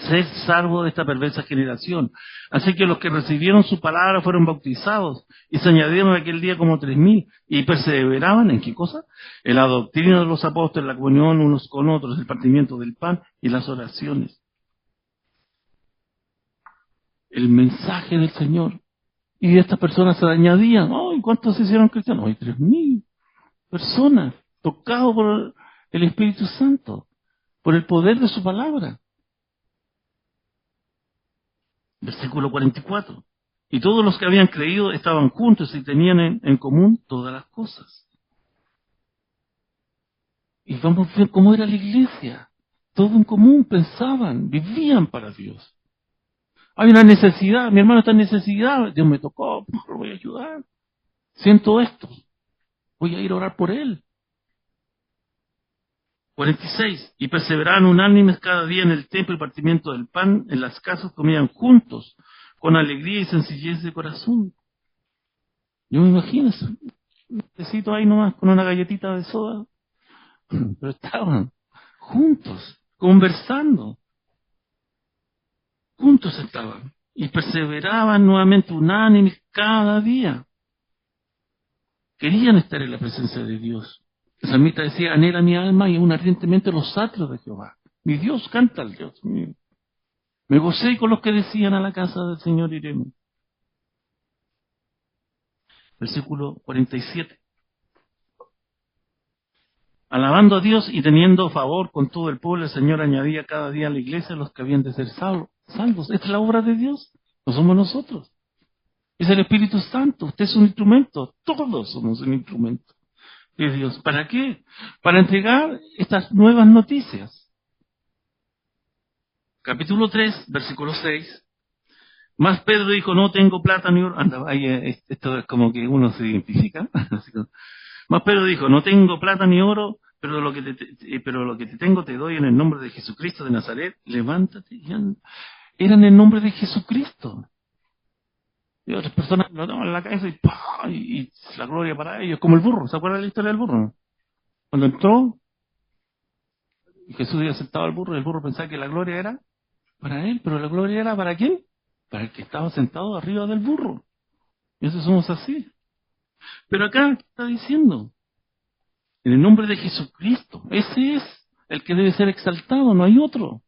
sed salvo de esta perversa generación. Así que los que recibieron su palabra fueron bautizados y se añadieron aquel día como 3,000 y perseveraban ¿en qué cosa? En la doctrina de los apóstoles, la comunión unos con otros, el partimiento del pan y las oraciones. El mensaje del Señor. Y estas personas se añadían. ¡Ay, cuántos se hicieron cristianos! ¡Ay, 3,000! personas, tocados por el Espíritu Santo, por el poder de su palabra. Versículo 44. Y todos los que habían creído estaban juntos y tenían en común todas las cosas. Y vamos a ver cómo era la iglesia. Todo en común, pensaban, vivían para Dios. Hay una necesidad, mi hermano está en necesidad, Dios me tocó, lo voy a ayudar. Siento esto, voy a ir a orar por él. 46. Y perseveraban unánimes cada día en el templo y partimiento del pan, en las casas comían juntos, con alegría y sencillez de corazón. Yo me imagino, un tecito ahí nomás, con una galletita de soda, pero estaban juntos, conversando. Juntos estaban y perseveraban nuevamente unánimes cada día. Querían estar en la presencia de Dios. El salmista decía, anhela mi alma y aún ardientemente los atrios de Jehová. Mi Dios, canta al Dios mío. Me gocé con los que decían, a la casa del Señor iremos. Versículo 47. Alabando a Dios y teniendo favor con todo el pueblo, el Señor añadía cada día a la iglesia los que habían de ser salvos. Esta es la obra de Dios, no somos nosotros. Es el Espíritu Santo, usted es un instrumento, todos somos un instrumento de Dios. ¿Para qué? Para entregar estas nuevas noticias. Capítulo 3, versículo 6. Más Pedro dijo, no tengo plata ni oro. Anda, ahí, esto es como que uno se identifica. Más Pedro dijo, no tengo plata ni oro, pero lo que te tengo te doy en el nombre de Jesucristo de Nazaret. Levántate y anda. Era en el nombre de Jesucristo. Y otras personas lo toman en la cabeza y la gloria para ellos, como el burro. ¿Se acuerdan de la historia del burro? Cuando entró, y Jesús había sentado al burro, y el burro pensaba que la gloria era para él, pero la gloria era ¿para quién? Para el que estaba sentado arriba del burro. Y eso somos así. Pero acá está diciendo, en el nombre de Jesucristo, ese es el que debe ser exaltado, no hay otro.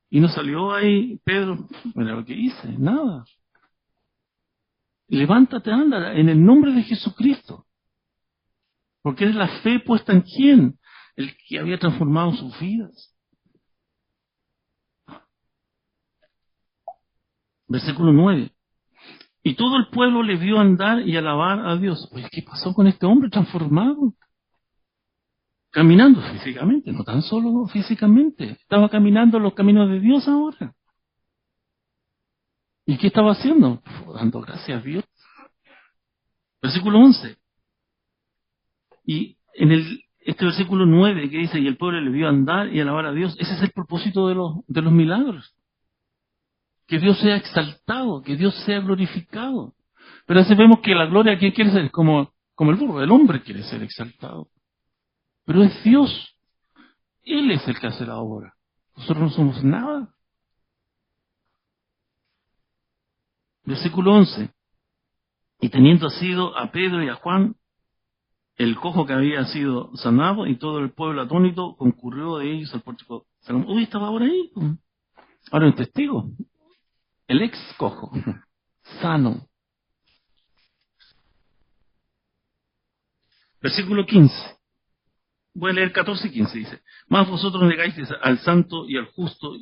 Y no salió ahí Pedro, mira lo que hice, nada. Levántate, anda, en el nombre de Jesucristo. Porque es la fe puesta en quién, el que había transformado sus vidas. Versículo 9. Y todo el pueblo le vio andar y alabar a Dios. Oye, ¿qué pasó con este hombre transformado? Caminando físicamente, no tan solo físicamente. Estaba caminando los caminos de Dios ahora. ¿Y qué estaba haciendo? Dando gracias a Dios. Versículo 11. Y en este versículo 9 que dice, y el pueblo le vio andar y alabar a Dios, ese es el propósito de los milagros. Que Dios sea exaltado, que Dios sea glorificado. Pero a veces vemos que la gloria, ¿quién quiere ser? Como el burro, el hombre quiere ser exaltado. Pero es Dios. Él es el que hace la obra. Nosotros no somos nada. Versículo 11. Y teniendo asido a Pedro y a Juan, el cojo que había sido sanado, y todo el pueblo atónito concurrió de ellos al pórtico. Uy, estaba ahora ahí. Ahora un testigo. El ex cojo. Sano. Versículo 15. Voy a leer 14 y 15, dice. Mas vosotros negáis al santo y al justo,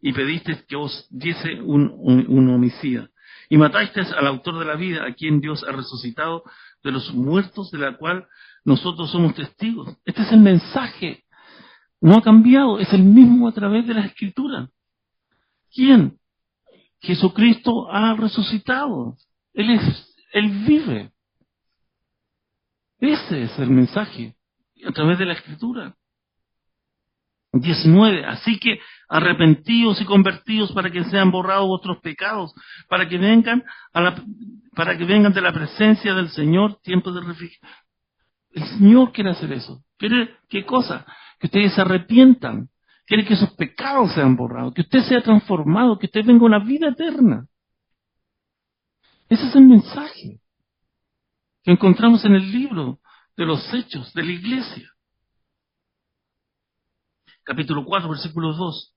y pedisteis que os diese un homicida. Y matasteis al autor de la vida, a quien Dios ha resucitado de los muertos, de la cual nosotros somos testigos. Este es el mensaje. No ha cambiado, es el mismo a través de la Escritura. ¿Quién? Jesucristo ha resucitado. Él vive. Ese es el mensaje a través de la Escritura. 19. Así que arrepentíos y convertíos para que sean borrados vuestros pecados, para que vengan de la presencia del Señor tiempos de refrigerio. El Señor quiere hacer eso. ¿Quiere qué cosa? Que ustedes se arrepientan. Quiere que sus pecados sean borrados, que usted sea transformado, que usted venga a una vida eterna. Ese es el mensaje que encontramos en el libro de los Hechos de la Iglesia. Capítulo 4, versículo 2.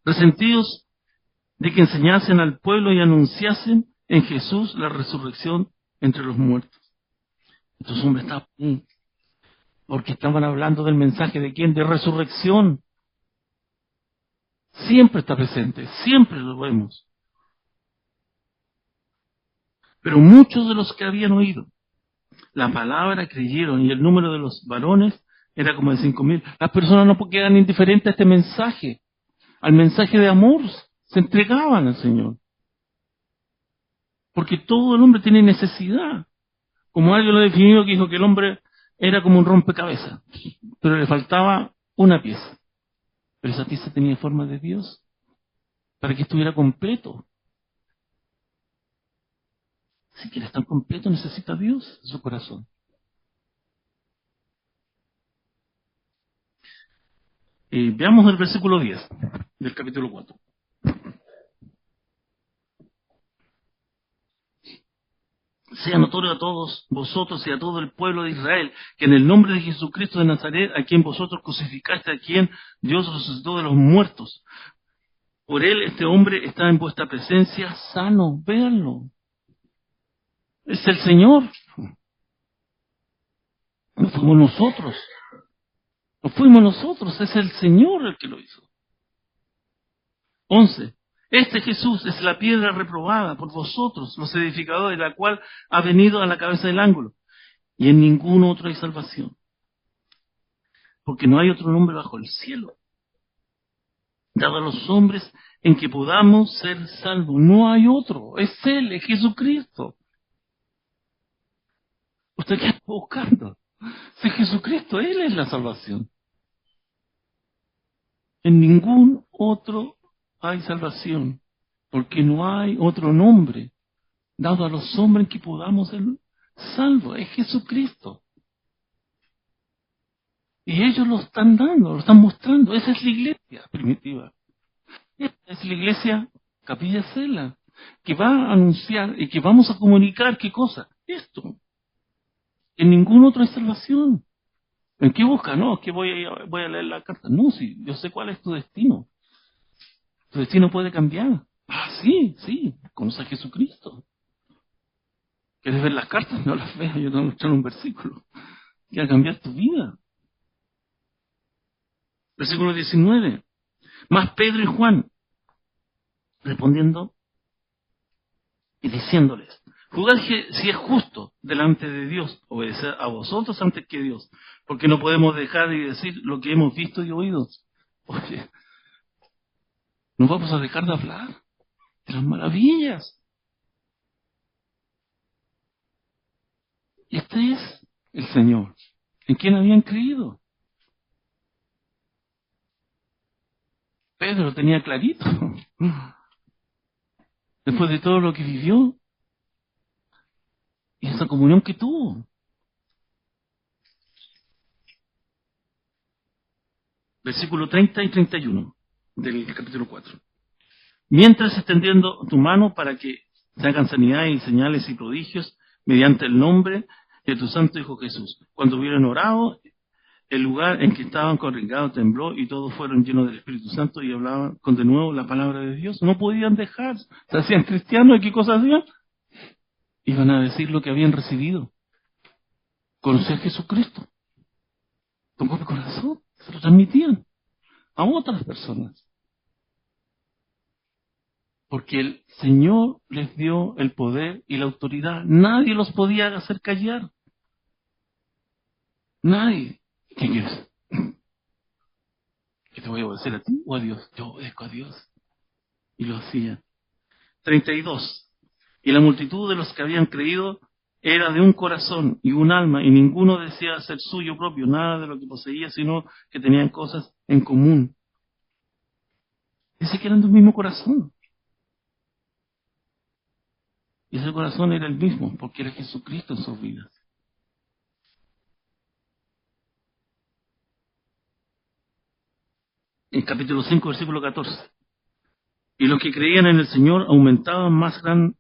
Resentidos de que enseñasen al pueblo y anunciasen en Jesús la resurrección entre los muertos. Estos hombres estaban ahí porque estaban hablando del mensaje de quién, de resurrección. Siempre está presente, siempre lo vemos. Pero muchos de los que habían oído la palabra creyeron, y el número de los varones era como de 5,000. Las personas no quedan indiferentes a este mensaje, al mensaje de amor, se entregaban al Señor. Porque todo el hombre tiene necesidad. Como alguien lo ha definido, que dijo que el hombre era como un rompecabezas, pero le faltaba una pieza. Pero esa pieza tenía forma de Dios, para que estuviera completo. Si quiere estar completo, necesita a Dios en su corazón. Veamos el versículo 10 del capítulo 4. Sea notorio a todos vosotros y a todo el pueblo de Israel, que en el nombre de Jesucristo de Nazaret, a quien vosotros crucificaste, a quien Dios resucitó de los muertos, por él este hombre está en vuestra presencia sano. Véanlo. Es el Señor. No fuimos nosotros. No fuimos nosotros. Es el Señor el que lo hizo. 11. Este Jesús es la piedra reprobada por vosotros, los edificadores, la cual ha venido a la cabeza del ángulo. Y en ningún otro hay salvación. Porque no hay otro nombre bajo el cielo dado a los hombres en que podamos ser salvos. No hay otro. Es Él, es Jesucristo. ¿Usted qué está buscando? Si Jesucristo, Él es la salvación. En ningún otro hay salvación. Porque no hay otro nombre dado a los hombres en que podamos ser salvos. Es Jesucristo. Y ellos lo están dando, lo están mostrando. Esa es la iglesia primitiva. Esta es la iglesia Capilla Cela, que va a anunciar y que vamos a comunicar, ¿qué cosa? Esto. En ningún otro hay salvación. ¿En qué busca? No, es que voy a leer la carta. No, sí, yo sé cuál es tu destino. Tu destino puede cambiar. Ah, sí, sí, conoce a Jesucristo. ¿Quieres ver las cartas? No las veas, yo te voy a mostrar un versículo que va a cambiar tu vida. Versículo 19. Más Pedro y Juan, respondiendo y diciéndoles, juzgad si es justo delante de Dios obedecer a vosotros antes que Dios, porque no podemos dejar de decir lo que hemos visto y oído. Oye, no vamos a dejar de hablar de las maravillas. Y este es el Señor, en quien habían creído. Pedro lo tenía clarito. Después de todo lo que vivió y esa comunión que tuvo. Versículo 30 y 31 del capítulo 4. Mientras extendiendo tu mano para que se hagan sanidades y señales y prodigios mediante el nombre de tu santo Hijo Jesús. Cuando hubieron orado, el lugar en que estaban congregados tembló y todos fueron llenos del Espíritu Santo y hablaban con de nuevo la palabra de Dios. No podían dejar, se hacían cristianos. ¿Y qué cosas hacían? Iban a decir lo que habían recibido. Conocer a Jesucristo. Tocó mi corazón. Se lo transmitían a otras personas. Porque el Señor les dio el poder y la autoridad. Nadie los podía hacer callar. Nadie. ¿Qué quieres? ¿Que te voy a obedecer a ti o a Dios? Yo obedezco a Dios. Y lo hacía. 32. Y la multitud de los que habían creído era de un corazón y un alma, y ninguno decía ser suyo propio nada de lo que poseía, sino que tenían cosas en común. Dice que eran de un mismo corazón. Y ese corazón era el mismo, porque era Jesucristo en sus vidas. En capítulo 5, versículo 14. Y los que creían en el Señor aumentaban más gran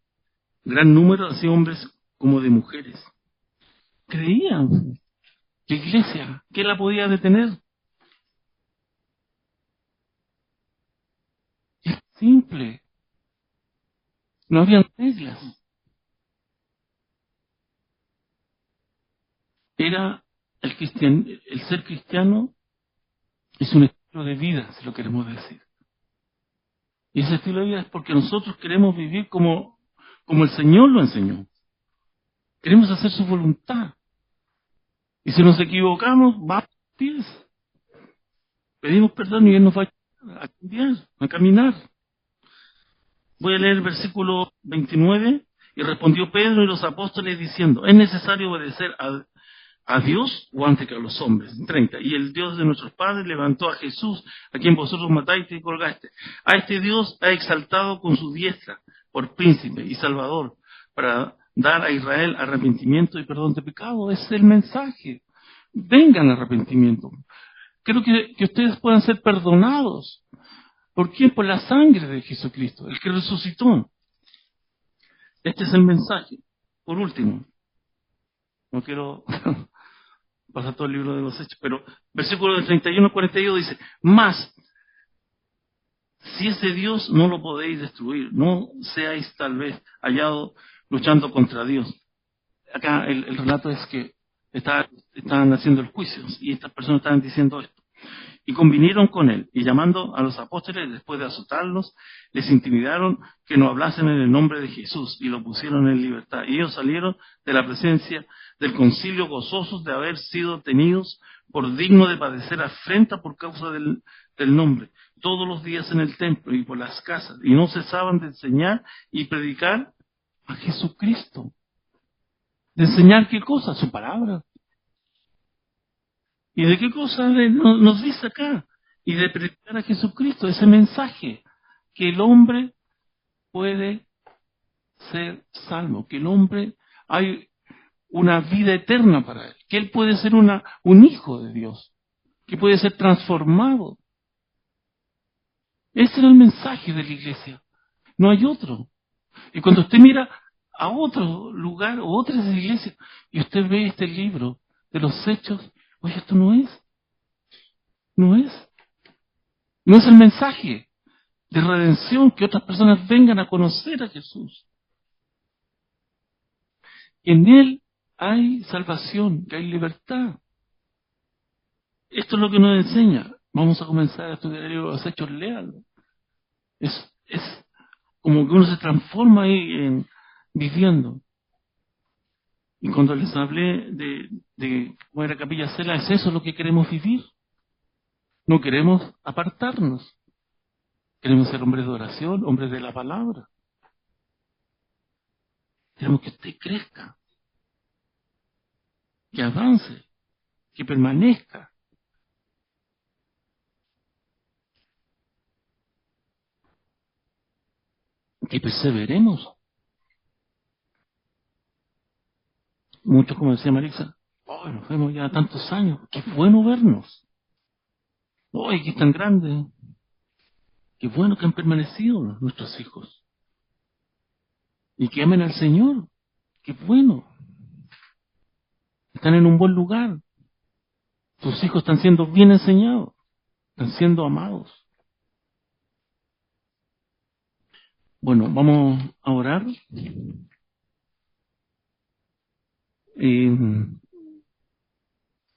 número, así hombres como de mujeres. Creían. ¿Qué iglesia? ¿Qué la podía detener? Es simple. No había reglas. era el ser cristiano es un estilo de vida, si lo queremos decir. Y ese estilo de vida es porque nosotros queremos vivir como el Señor lo enseñó. Queremos hacer su voluntad. Y si nos equivocamos, vamos a pies. Pedimos perdón y Él nos va a cambiar, a caminar. Voy a leer el versículo 29. Y respondió Pedro y los apóstoles diciendo, ¿es necesario obedecer a Dios o antes que a los hombres? 30. Y el Dios de nuestros padres levantó a Jesús, a quien vosotros matáis y colgaste. A este Dios ha exaltado con su diestra por príncipe y salvador, para dar a Israel arrepentimiento y perdón de pecado. Ese es el mensaje. Vengan al arrepentimiento. Quiero que ustedes puedan ser perdonados. ¿Por quién? Por la sangre de Jesucristo, el que resucitó. Este es el mensaje. Por último, no quiero pasar todo el libro de los Hechos, pero versículo del 31 al 42 dice, mas, si ese Dios no lo podéis destruir, no seáis tal vez hallados luchando contra Dios. Acá el relato es que estaban haciendo el juicio y estas personas estaban diciendo esto. Y convinieron con él, y llamando a los apóstoles, después de azotarlos, les intimidaron que no hablasen en el nombre de Jesús, y lo pusieron en libertad. Y ellos salieron de la presencia del concilio gozosos de haber sido tenidos por digno de padecer afrenta por causa del nombre, todos los días en el templo y por las casas, y no cesaban de enseñar y predicar a Jesucristo. ¿De enseñar qué cosa? Su palabra. ¿Y de qué cosa nos dice acá? Y de predicar a Jesucristo, ese mensaje, que el hombre puede ser salvo, que el hombre hay una vida eterna para él, que él puede ser un hijo de Dios, que puede ser transformado. Ese era el mensaje de la iglesia, no hay otro. Y cuando usted mira a otro lugar o otras iglesias, y usted ve este libro de los Hechos, oye, esto no es el mensaje de redención, que otras personas vengan a conocer a Jesús. En Él hay salvación, que hay libertad. Esto es lo que nos enseña. Vamos a comenzar a estudiar el libro de los Hechos, léalo. Es como que uno se transforma ahí viviendo. Y cuando les hablé de cómo era Capilla Cela, es eso lo que queremos vivir. No queremos apartarnos. Queremos ser hombres de oración, hombres de la palabra. Queremos que usted crezca, que avance, que permanezca. Que perseveremos. Muchos, como decía Marisa, nos vemos ya tantos años, qué bueno vernos. Que es tan grande. Qué bueno que han permanecido nuestros hijos. Y que amen al Señor. Qué bueno. Están en un buen lugar. Tus hijos están siendo bien enseñados. Están siendo amados. Bueno, vamos a orar.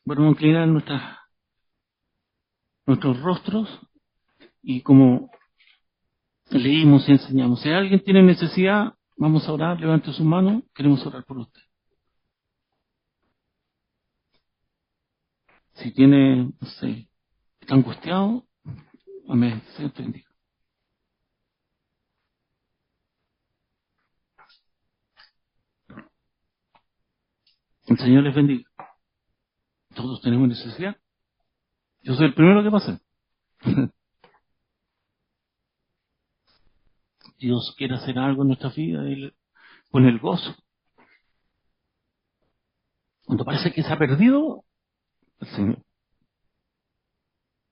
Vamos a inclinar nuestros rostros y como leímos y enseñamos. Si alguien tiene necesidad, vamos a orar, levante su mano, queremos orar por usted. Si tiene, no sé, está angustiado, amén, Señor te bendiga. El Señor les bendiga. Todos tenemos necesidad. Yo soy el primero que pasa. Dios quiere hacer algo en nuestra vida con el gozo. Cuando parece que se ha perdido, el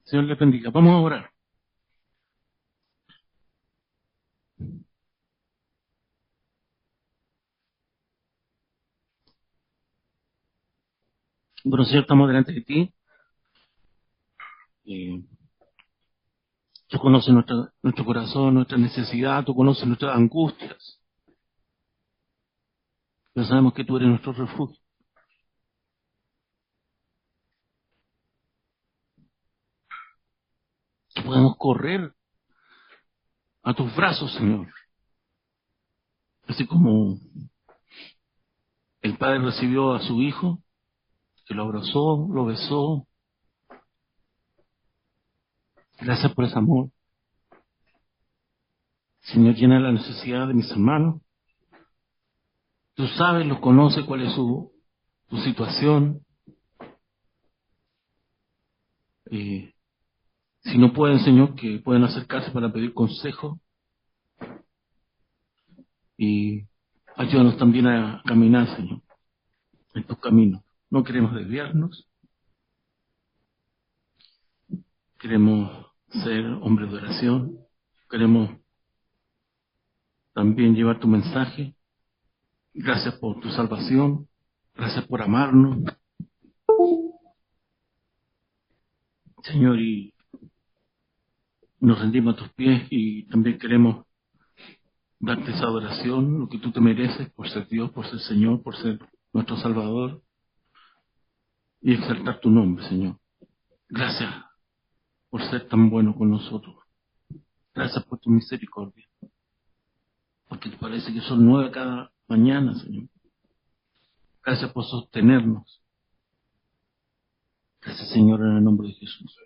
Señor les bendiga. Vamos a orar. Bueno, Señor, estamos delante de ti. Tú conoces nuestro corazón, nuestra necesidad, tú conoces nuestras angustias. Pero sabemos que tú eres nuestro refugio. podemos correr a tus brazos, Señor. Así como el Padre recibió a su Hijo, que lo abrazó, lo besó. Gracias por ese amor. Señor, llena la necesidad de mis hermanos. Tú sabes, los conoces, cuál es su situación. Si no pueden, Señor, que pueden acercarse para pedir consejo. Y ayúdanos también a caminar, Señor, en tus caminos. No queremos desviarnos. Queremos ser hombres de oración. Queremos también llevar tu mensaje. Gracias por tu salvación. Gracias por amarnos. Señor, y nos rendimos a tus pies y también queremos darte esa adoración, lo que tú te mereces por ser Dios, por ser Señor, por ser nuestro Salvador, y exaltar tu nombre, Señor. Gracias por ser tan bueno con nosotros. Gracias por tu misericordia, porque te parece que son 9 cada mañana, Señor. Gracias por sostenernos. Gracias, Señor, en el nombre de Jesús.